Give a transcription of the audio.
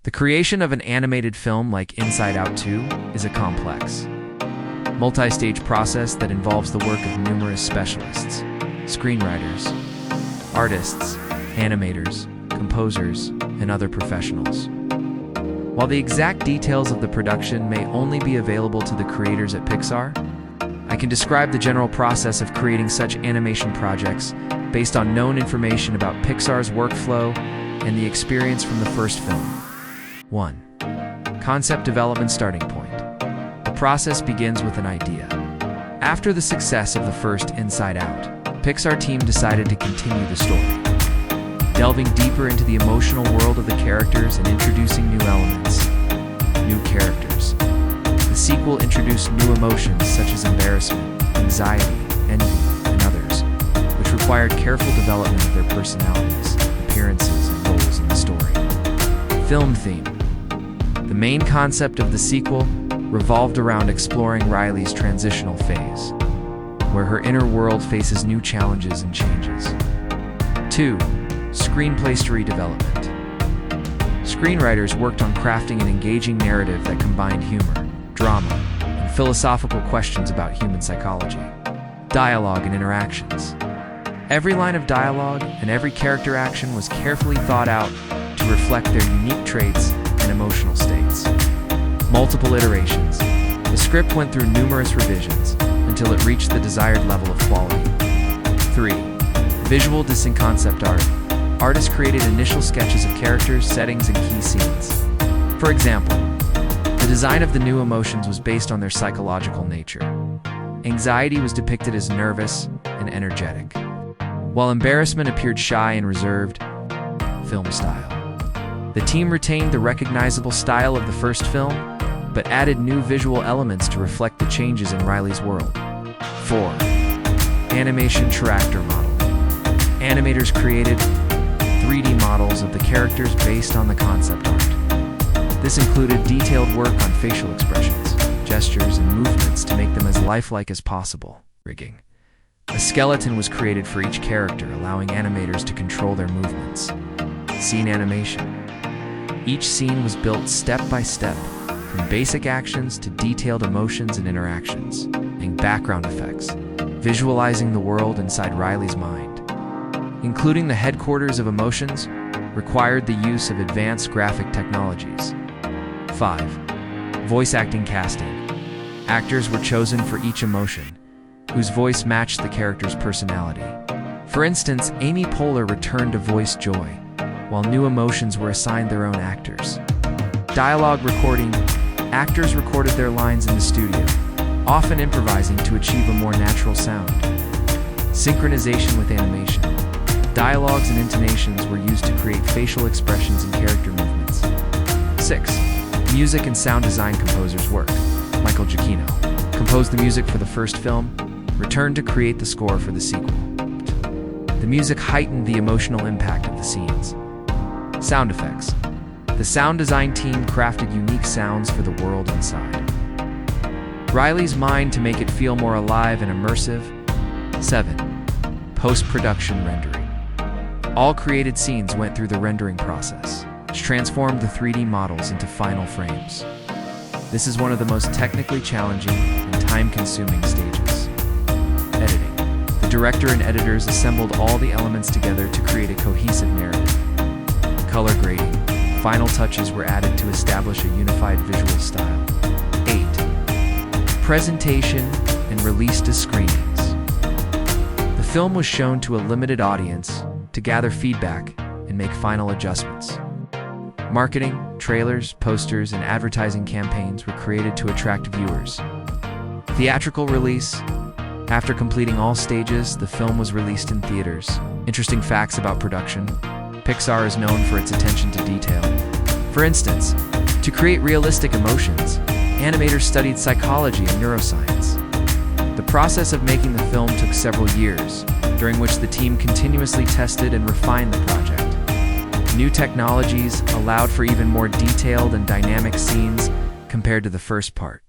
The creation of an animated film like Inside Out 2 is a complex, multi-stage process that involves the work of numerous specialists, screenwriters, artists, animators, composers, and other professionals. While the exact details of the production may only be available to the creators at Pixar, I can describe the general process of creating such animation projects based on known information about Pixar's workflow and the experience from the first film. 1. Concept development starting point. The process begins with an idea. After the success of the first Inside Out, Pixar team decided to continue the story, delving deeper into the emotional world of the characters and introducing new elements, new characters. The sequel introduced new emotions such as embarrassment, anxiety, envy, and others, which required careful development of their personalities, appearances, and roles in the story. Film theme. The main concept of the sequel revolved around exploring Riley's transitional phase, where her inner world faces new challenges and changes. 2. Screenplay story development. Screenwriters worked on crafting an engaging narrative that combined humor, drama, and philosophical questions about human psychology. Dialogue and interactions. Every line of dialogue and every character action was carefully thought out to reflect their unique traits and emotional states. Multiple iterations. The script went through numerous revisions until it reached the desired level of quality. 3. Visual design concept art. Artists created initial sketches of characters, settings, and key scenes. For example, the design of the new emotions was based on their psychological nature. Anxiety was depicted as nervous and energetic, while embarrassment appeared shy and reserved. Film style. The team retained the recognizable style of the first film, but added new visual elements to reflect the changes in Riley's world. 4. Animation character model. Animators created 3D models of the characters based on the concept art. This included detailed work on facial expressions, gestures, and movements to make them as lifelike as possible. Rigging. A skeleton was created for each character, allowing animators to control their movements. Scene animation. Each scene was built step by step, from basic actions to detailed emotions and interactions, and background effects, visualizing the world inside Riley's mind. Including the headquarters of emotions, required the use of advanced graphic technologies. 5. Voice acting casting. Actors were chosen for each emotion, whose voice matched the character's personality. For instance, Amy Poehler returned to voice joy, while new emotions were assigned their own actors. Dialogue recording. Actors recorded their lines in the studio, often improvising to achieve a more natural sound. Synchronization with animation. Dialogues and intonations were used to create facial expressions and character movements. 6. Music and sound design composers work. Michael Giacchino composed the music for the first film, returned to create the score for the sequel. The music heightened the emotional impact of the scenes. Sound effects. The sound design team crafted unique sounds for the world inside Riley's mind to make it feel more alive and immersive. 7. Post-production rendering. All created scenes went through the rendering process, which transformed the 3D models into final frames. This is one of the most technically challenging and time-consuming stages. Editing. The director and editors assembled all the elements together to create a cohesive narrative. Color grading. Final touches were added to establish a unified visual style. 8. Presentation and release to screenings. The film was shown to a limited audience to gather feedback and make final adjustments. Marketing, trailers, posters, and advertising campaigns were created to attract viewers. Theatrical release. After completing all stages, the film was released in theaters. Interesting facts about production. Pixar is known for its attention to detail. For instance, to create realistic emotions, animators studied psychology and neuroscience. The process of making the film took several years, during which the team continuously tested and refined the project. New technologies allowed for even more detailed and dynamic scenes compared to the first part.